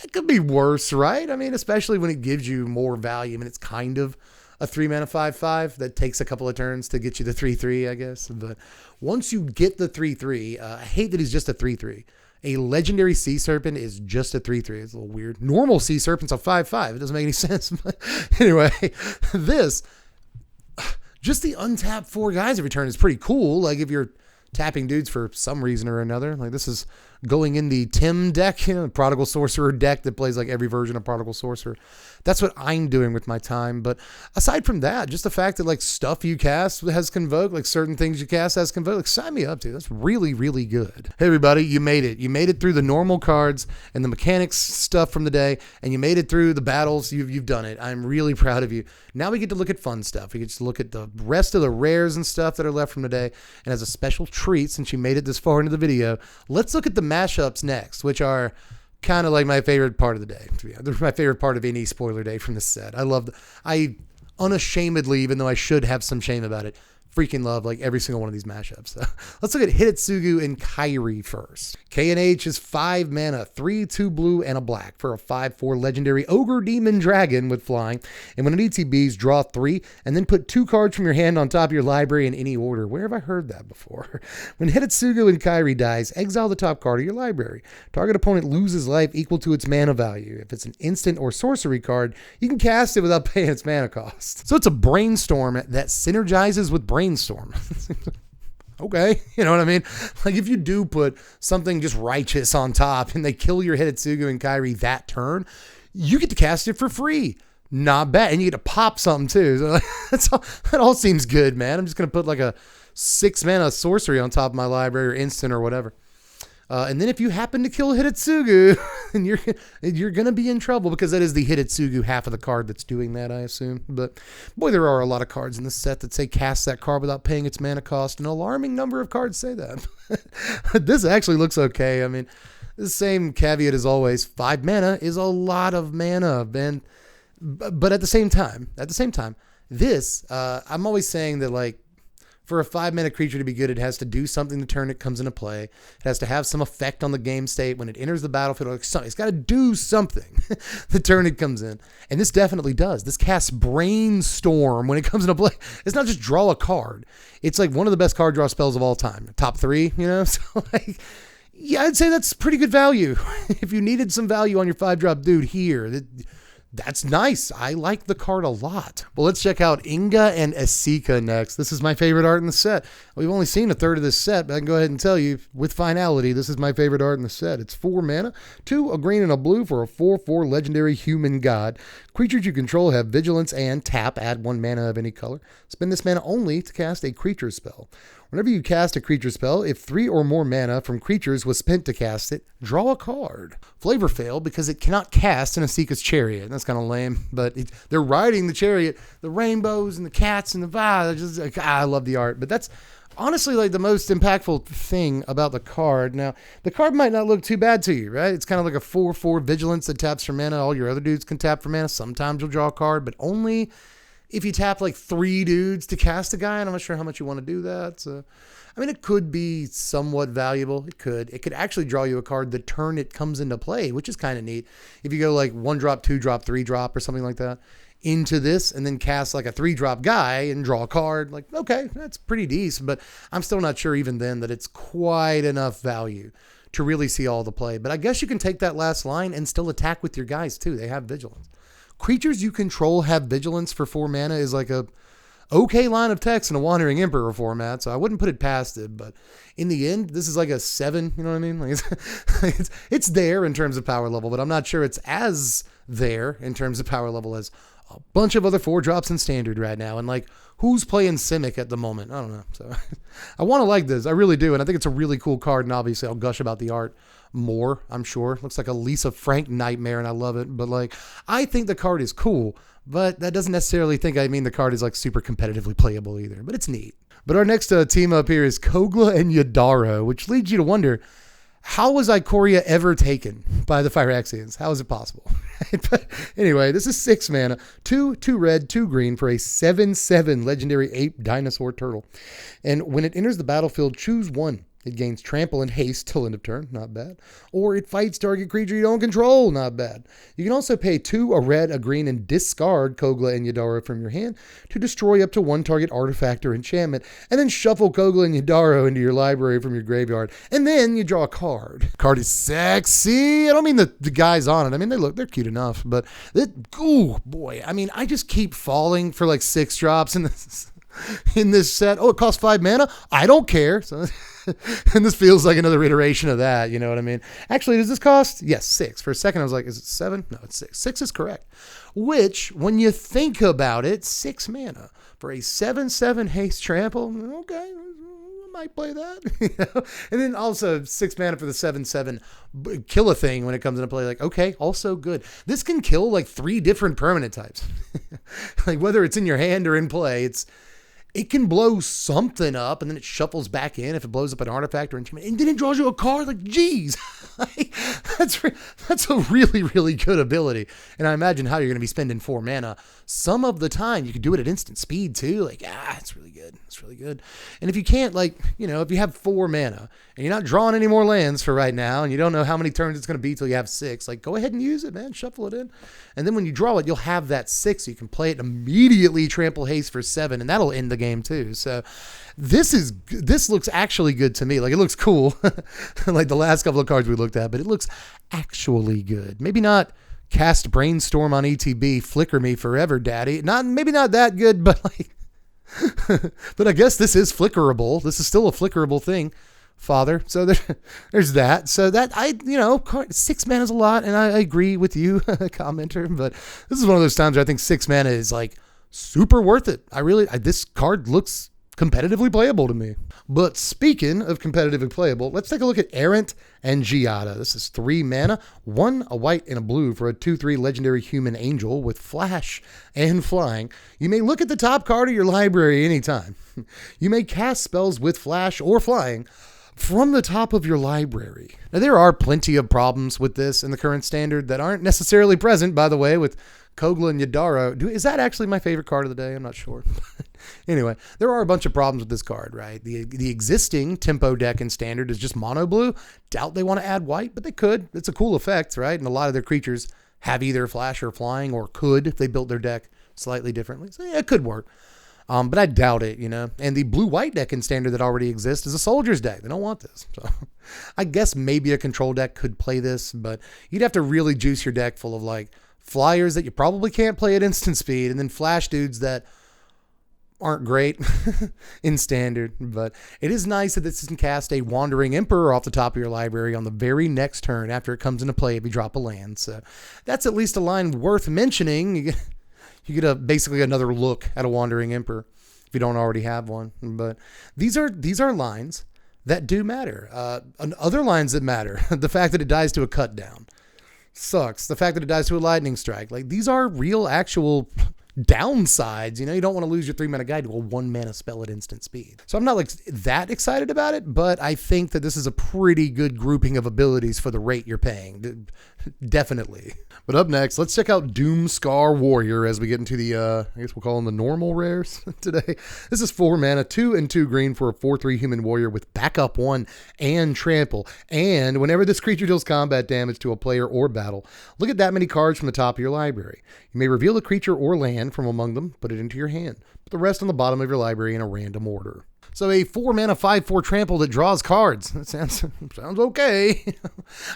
it could be worse, right? I mean, especially when it gives you more value. I mean, it's kind of a 3 mana 5/5 that takes a couple of turns to get you the 3/3, I guess. But once you get the 3/3, I hate that he's just a 3/3. A legendary sea serpent is just a 3/3. It's a little weird. Normal sea serpent's a 5/5. It doesn't make any sense. But anyway, this just the untapped 4 guys every turn is pretty cool. Like if you're tapping dudes for some reason or another, like this is going in the Tim deck, you know, the Prodigal Sorcerer deck that plays like every version of Prodigal Sorcerer. That's what I'm doing with my time. But aside from that, just the fact that like stuff you cast has Convoke, like certain things you cast has Convoke, like sign me up, dude. That's really, really good. Hey everybody, you made it. You made it through the normal cards and the mechanics stuff from the day, and you made it through the battles. You've done it. I'm really proud of you. Now we get to look at fun stuff. We get to look at the rest of the rares and stuff that are left from today. And as a special treat, since you made it this far into the video, let's look at the mashups next, which are kind of like my favorite part of the day. They're my favorite part of any spoiler day from this set. I unashamedly, even though I should have some shame about it, freaking love like every single one of these mashups. So let's look at Hitotsugu and Kairi first. K&H is 5 mana, 3, 2 blue, and a black for a 5/4 legendary Ogre Demon Dragon with flying. And when it ETBs, draw 3 and then put 2 cards from your hand on top of your library in any order. Where have I heard that before? When Hitotsugu and Kairi dies, exile the top card of your library. Target opponent loses life equal to its mana value. If it's an instant or sorcery card, you can cast it without paying its mana cost. So it's a brainstorm that synergizes with brainstorm. Okay, you know what I mean? Like if you do put something just righteous on top and they kill your Hitotsugu and Kairi that turn, you get to cast it for free. Not bad. And you get to pop something too. So that all seems good, man. I'm just going to put like a 6 mana sorcery on top of my library or instant or whatever. And then if you happen to kill Hitotsugu, then you're going to be in trouble because that is the Hitotsugu half of the card that's doing that, I assume. But boy, there are a lot of cards in this set that say cast that card without paying its mana cost. An alarming number of cards say that. This actually looks okay. I mean, the same caveat as always, 5 mana is a lot of mana, man. But at the same time, this, I'm always saying that like, for a 5 mana creature to be good, it has to do something the turn it comes into play. It has to have some effect on the game state when it enters the battlefield. It's got to do something the turn it comes in. And this definitely does. This casts Brainstorm when it comes into play. It's not just draw a card. It's like one of the best card draw spells of all time. Top 3, you know? So like, yeah, I'd say that's pretty good value. If you needed some value on your 5-drop dude here, that's nice. I like the card a lot. Well, let's check out Inga and Esika next. This is my favorite art in the set. We've only seen a third of this set, but I can go ahead and tell you with finality, this is my favorite art in the set. It's 4 mana, 2, a green and a blue for a 4/4 legendary human god. Creatures you control have vigilance and tap, add 1 mana of any color. Spend this mana only to cast a creature spell. Whenever you cast a creature spell, if 3 or more mana from creatures was spent to cast it, draw a card. Flavor fail because it cannot cast in Esika's chariot. That's kind of lame, but they're riding the chariot, the rainbows and the cats and the vibes. I love the art, but that's honestly like the most impactful thing about the card. Now, the card might not look too bad to you, right? It's kind of like a 4/4 vigilance that taps for mana. All your other dudes can tap for mana. Sometimes you'll draw a card, but only if you tap like 3 dudes to cast a guy, and I'm not sure how much you want to do that. So, I mean, it could be somewhat valuable. It could actually draw you a card the turn it comes into play, which is kind of neat. If you go like 1-drop, 2-drop, 3-drop or something like that into this and then cast like a 3-drop guy and draw a card, like, okay, that's pretty decent, but I'm still not sure even then that it's quite enough value to really see all the play. But I guess you can take that last line and still attack with your guys too. They have vigilance. Creatures you control have vigilance for 4 mana is like a okay line of text in a Wandering Emperor format, so I wouldn't put it past it. But in the end, this is like a 7, you know what I mean? Like it's there in terms of power level, but I'm not sure it's as there in terms of power level as a bunch of other 4-drops in Standard right now. And like, who's playing Simic at the moment? I don't know. So I want to like this. I really do. And I think it's a really cool card. And obviously I'll gush about the art more, I'm sure. Looks like a Lisa Frank nightmare and I love it. But like, I think the card is cool, but that doesn't necessarily mean the card is like super competitively playable either, but it's neat. But our next team up here is Kogla and Yidaro, which leads you to wonder, how was Ikoria ever taken by the Phyrexians? How is it possible? But anyway, this is 6 mana, 2 red, 2 green for a 7/7 legendary ape dinosaur turtle. And when it enters the battlefield, choose 1. It gains trample and haste till end of turn, not bad. Or it fights target creature you don't control, not bad. You can also pay 2, a red, a green, and discard Kogla and Yidaro from your hand to destroy up to 1 target artifact or enchantment, and then shuffle Kogla and Yidaro into your library from your graveyard, and then you draw a card. Card is sexy. I don't mean the guys on it. I mean, they're cute enough, but oh boy. I mean, I just keep falling for like 6 drops in this. in this set. Oh, it costs 5 mana. I don't care. So, and this feels like another iteration of that. You know what I mean? Actually, does this cost? Yes, 6. For a second, I was like, is it 7? No, it's 6. 6 is correct. Which, when you think about it, 6 mana for a 7/7 haste trample. Okay, I might play that. And then also 6 mana for the 7/7 kill a thing when it comes into play. Like, okay, also good. This can kill like 3 different permanent types. Like whether it's in your hand or in play, it can blow something up and then it shuffles back in if it blows up an artifact or enchantment. And then it draws you a card. Like, geez, that's a really, really good ability. And I imagine how you're going to be spending 4 mana some of the time. You can do it at instant speed too. Like, it's really good. It's really good. And if you can't, like, if you have 4 mana and you're not drawing any more lands for right now and you don't know how many turns it's going to be till you have 6, like, go ahead and use it, man. Shuffle it in. And then when you draw it, you'll have that 6. So you can play it immediately, trample haste for 7, and that'll end the game too. So this looks actually good to me. Like, it looks cool. Like the last couple of cards we looked at, but it looks actually good. Maybe not cast Brainstorm on ETB, flicker me forever, daddy. Maybe not that good, but like, but I guess this is flickerable. This is still a flickerable thing, father. So there's that. So that 6 mana is a lot, and I agree with you, commenter. But this is one of those times where I think 6 mana is like super worth it. This card looks competitively playable to me. But speaking of competitively playable, let's take a look at Errant and Giada. This is 3 mana, 1 a white and a blue for a 2/3 legendary human angel with flash and flying. You may look at the top card of your library anytime. You may cast spells with flash or flying from the top of your library. Now, there are plenty of problems with this in the current standard that aren't necessarily present, by the way, with Kogla and Yidaro. Is that actually my favorite card of the day? I'm not sure. Anyway, there are a bunch of problems with this card, right? The existing tempo deck in standard is just mono blue. Doubt they want to add white, but they could. It's a cool effect, right? And a lot of their creatures have either flash or flying, or could if they built their deck slightly differently. So yeah, it could work. But I doubt it, And the blue-white deck in standard that already exists is a soldier's deck. They don't want this. So I guess maybe a control deck could play this, but you'd have to really juice your deck full of like flyers that you probably can't play at instant speed, and then flash dudes that aren't great in standard. But it is nice that this can cast a Wandering Emperor off the top of your library on the very next turn after it comes into play if you drop a land. So that's at least a line worth mentioning. You get basically another look at a Wandering Emperor if you don't already have one. But these are lines that do matter. Other lines that matter, the fact that it dies to a cut down sucks. The fact that it dies to a lightning strike, like, these are real actual downsides. You don't want to lose your 3 mana guy to a 1 mana spell at instant speed. So I'm not like that excited about it, but I think that this is a pretty good grouping of abilities for the rate you're paying. Definitely. But up next, let's check out Doomscar Warrior as we get into the, I guess we'll call them the normal rares today. This is 4 mana, 2 and 2 green for a 4/3 human warrior with backup 1 and trample. And whenever this creature deals combat damage to a player or battle, look at that many cards from the top of your library. You may reveal a creature or land from among them, put it into your hand. Put the rest on the bottom of your library in a random order. So a 4 mana 5/4 trample that draws cards. That sounds okay.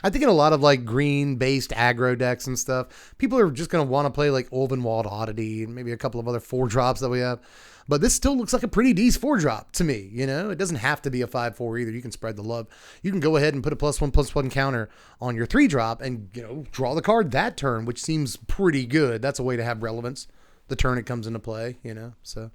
I think in a lot of like green based aggro decks and stuff, people are just going to want to play like Ulvenwald Oddity and maybe a couple of other 4-drops that we have. But this still looks like a pretty decent 4-drop to me. It doesn't have to be a 5/4 either. You can spread the love. You can go ahead and put a +1/+1 counter on your 3-drop and, draw the card that turn, which seems pretty good. That's a way to have relevance the turn it comes into play, so.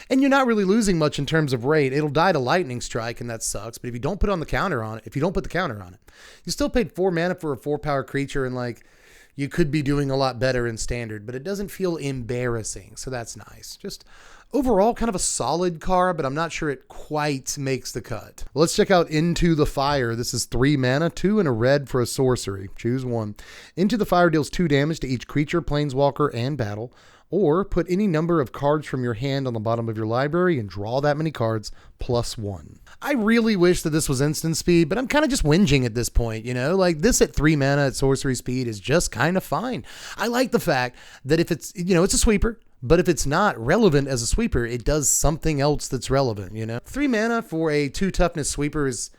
And you're not really losing much in terms of rate. It'll die to lightning strike, and that sucks. But if you don't put the counter on it, you still paid 4 mana for a 4-power creature, and like, you could be doing a lot better in standard, but it doesn't feel embarrassing. So that's nice. Just overall kind of a solid card, but I'm not sure it quite makes the cut. Well, let's check out Into the Fire. This is 3 mana, 2 and a red for a sorcery. Choose one. Into the Fire deals 2 damage to each creature, planeswalker, and battle. Or put any number of cards from your hand on the bottom of your library and draw that many cards +1. I really wish that this was instant speed, but I'm kind of just whinging at this point, Like, this at 3 mana at sorcery speed is just kind of fine. I like the fact that if it's, it's a sweeper, but if it's not relevant as a sweeper, it does something else that's relevant, 3 mana for a 2 toughness sweeper is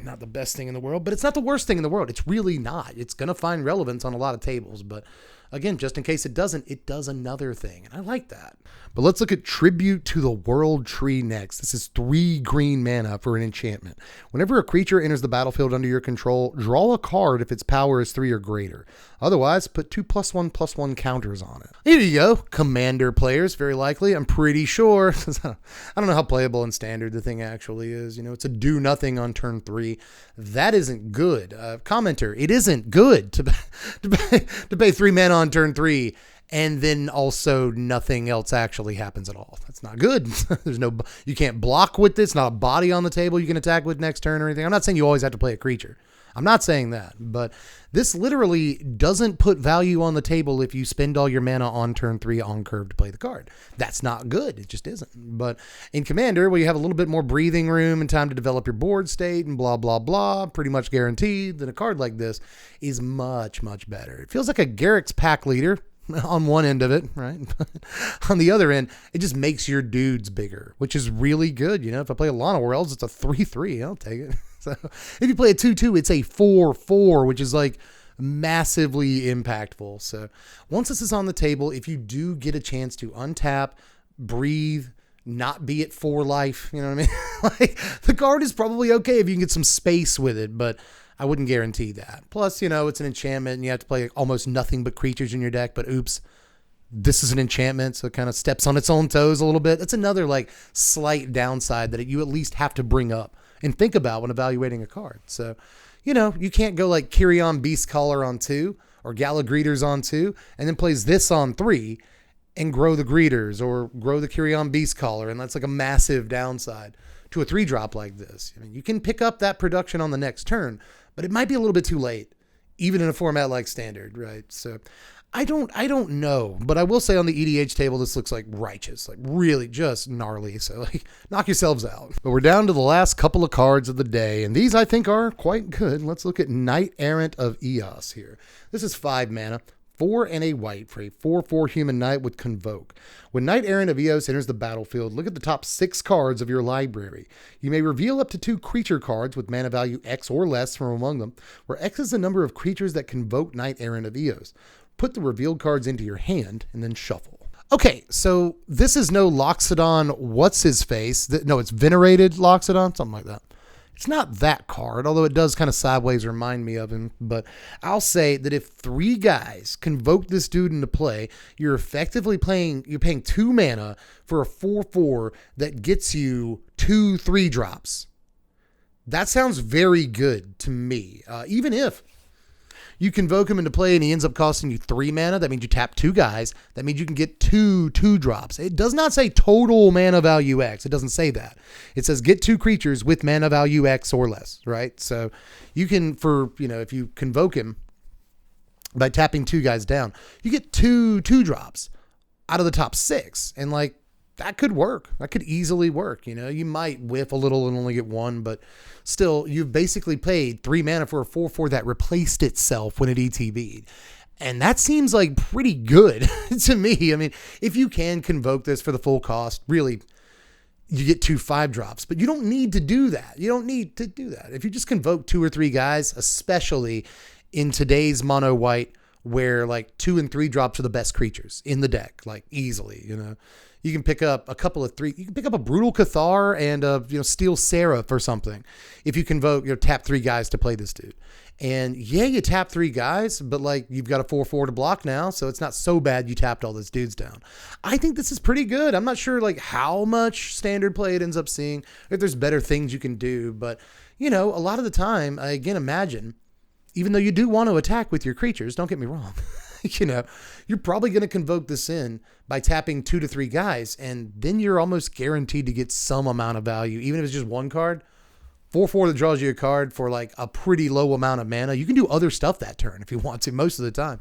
not the best thing in the world, but it's not the worst thing in the world. It's really not. It's going to find relevance on a lot of tables, but again, just in case it doesn't, it does another thing. And I like that. But let's look at Tribute to the World Tree next. This is 3 green mana for an enchantment. Whenever a creature enters the battlefield under your control, draw a card if its power is 3 or greater. Otherwise, put 2 +1/+1 counters on it. Here you go. Commander players, very likely. I'm pretty sure. I don't know how playable in Standard the thing actually is. It's a do nothing on turn 3. That isn't good. Commenter, it isn't good to pay 3 mana on turn 3. And then also nothing else actually happens at all. That's not good. You can't block with this. Not a body on the table you can attack with next turn or anything. I'm not saying you always have to play a creature. I'm not saying that, but this literally doesn't put value on the table if you spend all your mana on turn 3 on curve to play the card. That's not good. It just isn't. But in Commander, where you have a little bit more breathing room and time to develop your board state and blah, blah, blah, pretty much guaranteed, then a card like this is much, much better. It feels like a Garrick's Pack Leader on one end of it, right? On the other end, it just makes your dudes bigger, which is really good. If I play a Lana Worlds, it's a 3/3. I'll take it. So if you play a 2/2, it's a 4/4, which is like massively impactful. So once this is on the table, if you do get a chance to untap, breathe, not be at 4 life, you know what I mean? Like, the card is probably okay if you can get some space with it, but I wouldn't guarantee that. Plus, it's an enchantment and you have to play almost nothing but creatures in your deck, but oops, this is an enchantment, so it kind of steps on its own toes a little bit. It's another slight downside that you at least have to bring up and think about when evaluating a card. So, you can't go like Kyrion Beastcaller on 2 or Gala Greeters on 2 and then plays this on 3 and grow the Greeters or grow the Kyrion Beastcaller, and that's like a massive downside to a 3-drop like this. You can pick up that production on the next turn, but it might be a little bit too late, even in a format like Standard, right? So I don't know, but I will say on the EDH table, this looks like righteous, like really just gnarly. So knock yourselves out. But we're down to the last couple of cards of the day, and these I think are quite good. Let's look at Knight Errant of Eos here. This is 5 mana. 4 and a white for a 4/4 human knight with Convoke. When Knight Errant of Eos enters the battlefield, look at the top 6 cards of your library. You may reveal up to 2 creature cards with mana value X or less from among them, where X is the number of creatures that convoke Knight Errant of Eos. Put the revealed cards into your hand and then shuffle. Okay, so this is no Loxodon what's-his-face. No, it's Venerated Loxodon, something like that. It's not that card, although it does kind of sideways remind me of him. But I'll say that if 3 guys convoke this dude into play, you're effectively paying 2 mana for a 4/4 that gets you 2 3-drops. That sounds very good to me. Even if you convoke him into play and he ends up costing you 3 mana, that means you tap 2 guys. That means you can get 2 2-drops. It does not say total mana value X. It doesn't say that. It says get 2 creatures with mana value X or less, right? So you can, if you convoke him by tapping 2 guys down, you get 2 2-drops out of the top 6. And that could work. That could easily work. You might whiff a little and only get 1, but still, you've basically paid 3 mana for a 4/4 that replaced itself when it ETB'd. And that seems like pretty good to me. I mean, if you can convoke this for the full cost, really, you get 2 5-drops, but you don't need to do that. You don't need to do that. If you just convoke 2 or 3 guys, especially in today's mono white, where 2 and 3 drops are the best creatures in the deck, easily, You can pick up a couple of 3. You can pick up a Brutal Cathar and a Steel Seraph or something if you convoke, tap 3 guys to play this dude. And yeah, you tap 3 guys, but you've got a 4/4 to block now, so it's not so bad you tapped all those dudes down. I think this is pretty good. I'm not sure how much Standard play it ends up seeing, if there's better things you can do, but a lot of the time, again, imagine, even though you do want to attack with your creatures, don't get me wrong. You're probably going to convoke this in by tapping 2 to 3 guys, and then you're almost guaranteed to get some amount of value, even if it's just 1 card. 4/4 that draws you a card for a pretty low amount of mana. You can do other stuff that turn if you want to most of the time.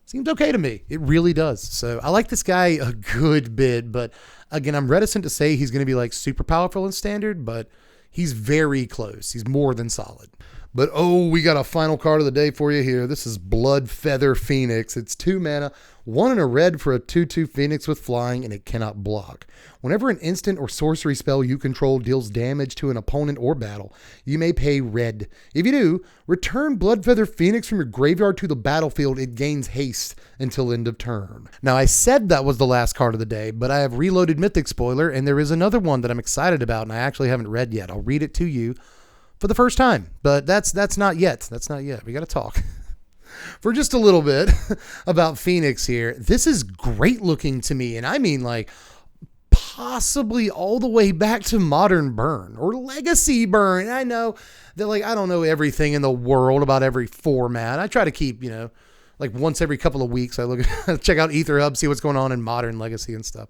Seems okay to me. It really does. So I like this guy a good bit, but again, I'm reticent to say he's going to be super powerful in Standard, but he's very close. He's more than solid. But oh, we got a final card of the day for you here. This is Blood Feather Phoenix. It's 2 mana, 1 and a red for a 2/2 Phoenix with flying, and it cannot block. Whenever an instant or sorcery spell you control deals damage to an opponent or battle, you may pay red. If you do, return Blood Feather Phoenix from your graveyard to the battlefield. It gains haste until end of turn. Now, I said that was the last card of the day, but I have reloaded Mythic Spoiler, and there is another one that I'm excited about, and I actually haven't read yet. I'll read it to you for the first time, but that's not yet. That's not yet. We got to talk for just a little bit about Phoenix here. This is great looking to me, and I mean like possibly all the way back to Modern Burn or Legacy Burn. I know that like I don't know everything in the world about every format. I try to keep, like once every couple of weeks I look at check out Ether Hub, see what's going on in Modern, Legacy and stuff.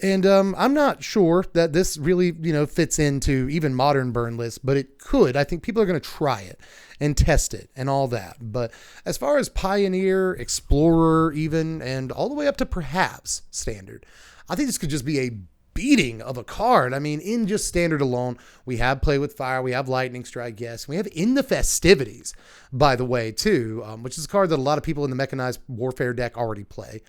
And I'm not sure that this really, fits into even Modern Burn lists, but it could. I think people are going to try it and test it and all that. But as far as Pioneer, Explorer even, and all the way up to perhaps Standard, I think this could just be a beating of a card. I mean, in just Standard alone, we have Play with Fire, we have Lightning Strike, yes. We have In the Festivities, by the way, too, which is a card that a lot of people in the Mechanized Warfare deck already play.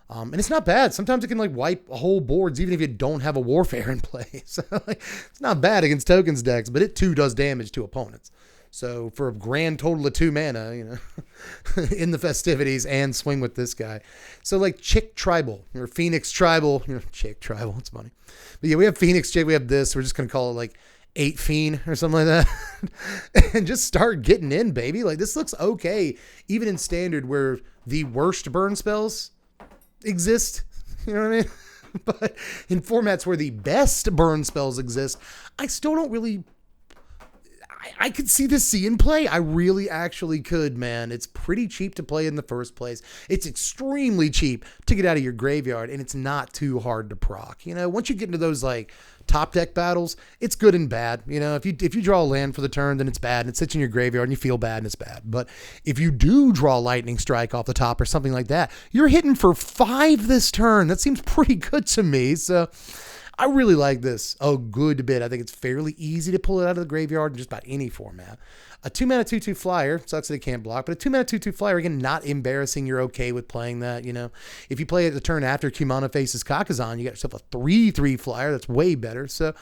And it's not bad. Sometimes it can like wipe whole boards, even if you don't have a Warfare in play. So like, it's not bad against tokens decks, but it too does damage to opponents. So for a grand total of 2 mana, in the Festivities and swing with this guy. So like Chick Tribal or Phoenix Tribal, Chick Tribal, it's funny. But yeah, we have Phoenix Chick, we have this. We're just going to call it like 8 Fiend or something like that. And just start getting in, baby. Like this looks okay, even in Standard where the worst burn spells exist, you know what I mean? But in formats where the best burn spells exist, I still don't really, I could see this in play. I really actually could, man. It's pretty cheap to play in the first place. It's extremely cheap to get out of your graveyard, and it's not too hard to proc. Once you get into those like top deck battles, it's good and bad. If you draw a land for the turn, then it's bad and it sits in your graveyard and you feel bad and it's bad. But if you do draw Lightning Strike off the top or something like that, you're hitting for 5 this turn. That seems pretty good to me. So I really like this a good bit. I think it's fairly easy to pull it out of the graveyard in just about any format. A 2 mana 2/2 flyer, sucks that it can't block, but a 2 mana 2/2 flyer, again, not embarrassing. You're okay with playing that, If you play it the turn after Kumana faces Kakazan, you got yourself a 3/3 flyer. That's way better. So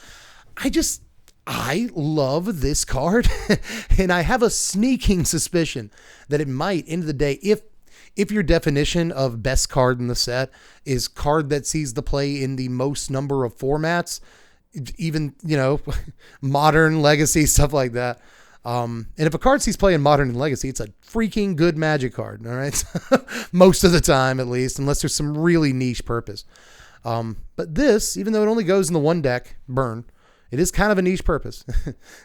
I love this card, and I have a sneaking suspicion that it might, end of the day, if your definition of best card in the set is card that sees the play in the most number of formats, even, Modern, Legacy, stuff like that. And if a card sees play in Modern and Legacy, it's a freaking good Magic card, all right? Most of the time, at least, unless there's some really niche purpose. But this, even though it only goes in the one deck, Burn, it is kind of a niche purpose.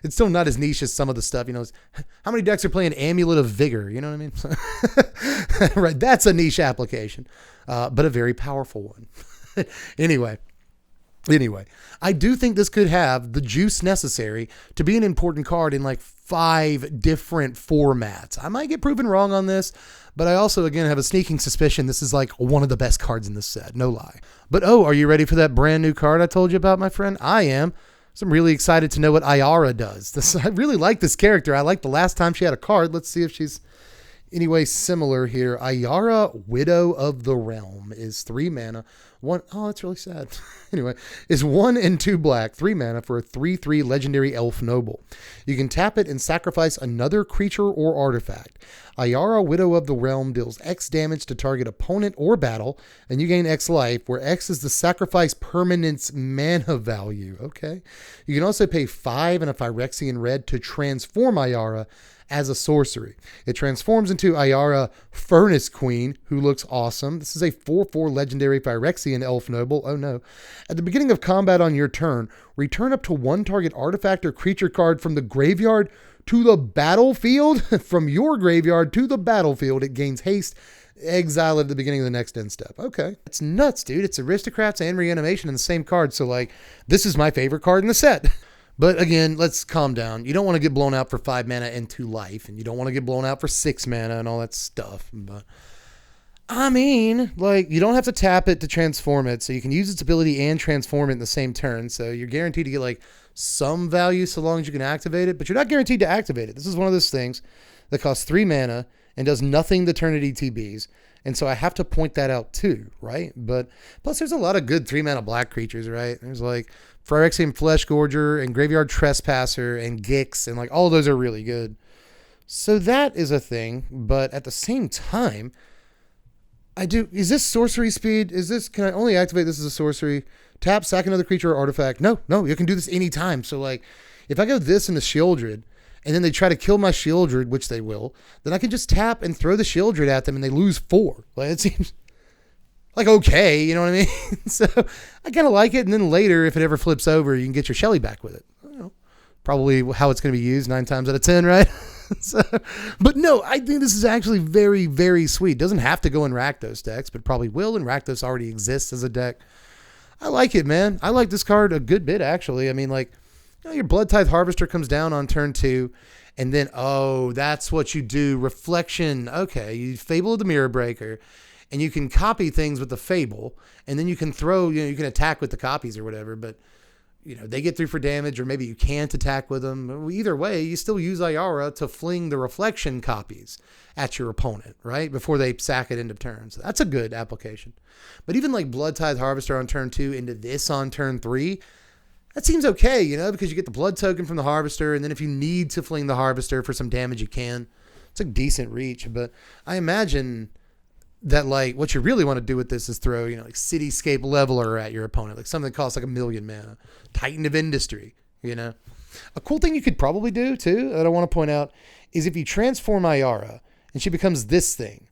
It's still not as niche as some of the stuff, how many decks are playing Amulet of Vigor? You know what I mean? Right. That's a niche application, but a very powerful one. Anyway, I do think this could have the juice necessary to be an important card in like 5 different formats. I might get proven wrong on this, but I also, again, have a sneaking suspicion this is like one of the best cards in this set. No lie. But are you ready for that brand new card I told you about, my friend? I am. So I'm really excited to know what Ayara does. I really like this character. I liked the last time she had a card. Let's see if she's anyway similar here. Ayara, Widow of the Realm, is 3 mana. That's really sad. Anyway, is 1 and 2 black, 3 mana for a 3/3 legendary elf noble. You can tap it and sacrifice another creature or artifact. Ayara, Widow of the Realm, deals X damage to target opponent or battle, and you gain X life, where X is the sacrifice permanent's mana value. Okay. You can also pay 5 and a Phyrexian red to transform Ayara as a sorcery. It transforms into Ayara, Furnace Queen, who looks awesome. This is a 4/4 legendary Phyrexian elf noble. Oh no. At the beginning of combat on your turn, return up to 1 target artifact or creature card from the graveyard to the battlefield. From your graveyard to the battlefield, it gains haste. Exile at the beginning of the next end step. Okay. It's nuts, dude. It's Aristocrats and Reanimation in the same card. So like, this is my favorite card in the set. But again, let's calm down. You don't want to get blown out for 5 mana and 2 life, and you don't want to get blown out for 6 mana and all that stuff. But I mean, like, you don't have to tap it to transform it, so you can use its ability and transform it in the same turn. So you're guaranteed to get like some value so long as you can activate it, but you're not guaranteed to activate it. This is one of those things that costs 3 mana and does nothing to turn it ETBs. And so I have to point that out too, right? But plus there's a lot of good 3 mana black creatures, right? There's like Phyrexian Flesh Gorger and Graveyard Trespasser and Gix, and like all of those are really good. So that is a thing, but at the same time, is this sorcery speed? Can I only activate this as a sorcery? Tap, sack another creature or artifact. No, you can do this anytime. So like, if I go this into Shieldred, and then they try to kill my Shieldred, which they will, then I can just tap and throw the Shieldred at them and they lose 4. Like, it seems like okay, you know what I mean? So I kind of like it. And then later, if it ever flips over, you can get your Shelly back with it. I don't know, probably how it's going to be used 9 times out of 10, right? So, but no, I think this is actually very, very sweet. Doesn't have to go in Rakdos decks, but probably will, and Rakdos already exists as a deck. I like it, man. I like this card a good bit, actually. I mean, like, your Blood Tithe Harvester comes down on turn 2, and then, that's what you do. Reflection. Okay, you Fable of the Mirror Breaker, and you can copy things with the Fable, and then you can throw, you can attack with the copies or whatever, but they get through for damage, or maybe you can't attack with them. Either way, you still use Ayara to fling the reflection copies at your opponent, right? Before they sack it into turn. So that's a good application. But even like Blood Tithe Harvester on turn 2 into this on turn 3, that seems okay, because you get the blood token from the Harvester, and then if you need to fling the Harvester for some damage, you can. It's a decent reach, but I imagine that like what you really want to do with this is throw, like Cityscape Leveler at your opponent, like something that costs like 1 million mana. Titan of Industry, A cool thing you could probably do too, that I want to point out, is if you transform Ayara and she becomes this thing,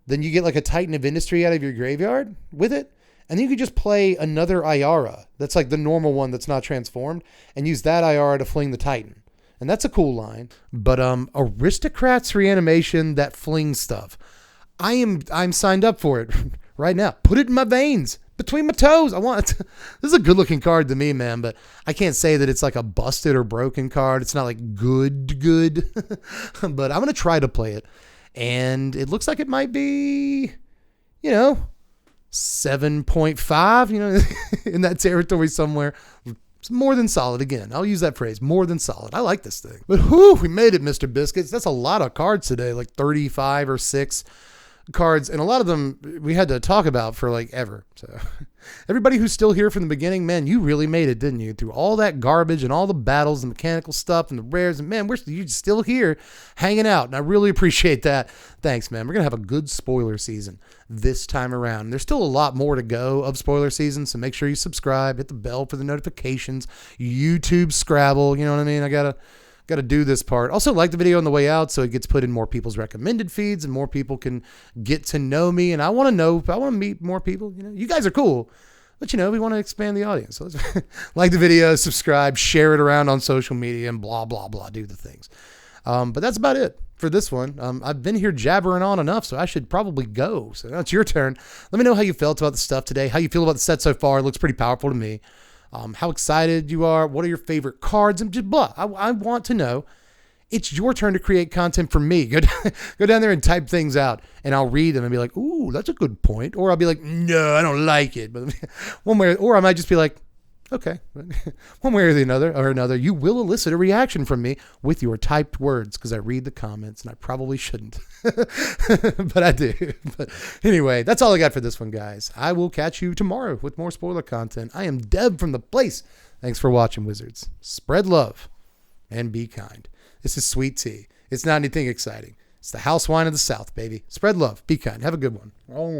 then you get like a Titan of Industry out of your graveyard with it. And then you could just play another Ayara that's like the normal one that's not transformed and use that Ayara to fling the Titan. And that's a cool line. But Aristocrats Reanimation, that fling stuff. I'm signed up for it right now. Put it in my veins, between my toes. This is a good looking card to me, man, but I can't say that it's like a busted or broken card. It's not like good, but I'm going to try to play it. And it looks like it might be, 7.5, in that territory somewhere. It's more than solid. Again, I'll use that phrase, more than solid. I like this thing. But we made it, Mr. Biscuits. That's a lot of cards today, like 35 or 6 cards, and a lot of them we had to talk about for like ever. So everybody who's still here from the beginning, man, you really made it, didn't you? Through all that garbage and all the battles and mechanical stuff and the rares, and man, you're still here hanging out, and I really appreciate that. Thanks, man. We're gonna have a good spoiler season this time around. There's still a lot more to go of spoiler season, so make sure you subscribe, hit the bell for the notifications, YouTube Scrabble, you know what I mean? I gotta do this part. Also, like the video on the way out so it gets put in more people's recommended feeds and more people can get to know me. And I want to meet more people. You guys are cool, but we want to expand the audience. So let's like the video, subscribe, share it around on social media, and blah, blah, blah, do the things. But that's about it for this one. I've been here jabbering on enough, so I should probably go. So now it's your turn. Let me know how you felt about the stuff today, how you feel about the set so far. It looks pretty powerful to me. How excited you are, what are your favorite cards, and just blah. I want to know. It's your turn to create content for me. Go down there and type things out, and I'll read them and be like, ooh, that's a good point. Or I'll be like, no, I don't like it. But one way, or I might just be like, okay, one way or another, you will elicit a reaction from me with your typed words, because I read the comments, and I probably shouldn't, but I do. But anyway, that's all I got for this one, guys. I will catch you tomorrow with more spoiler content. I am Deb from The Place. Thanks for watching, Wizards. Spread love and be kind. This is sweet tea. It's not anything exciting. It's the house wine of the South, baby. Spread love. Be kind. Have a good one. Oh.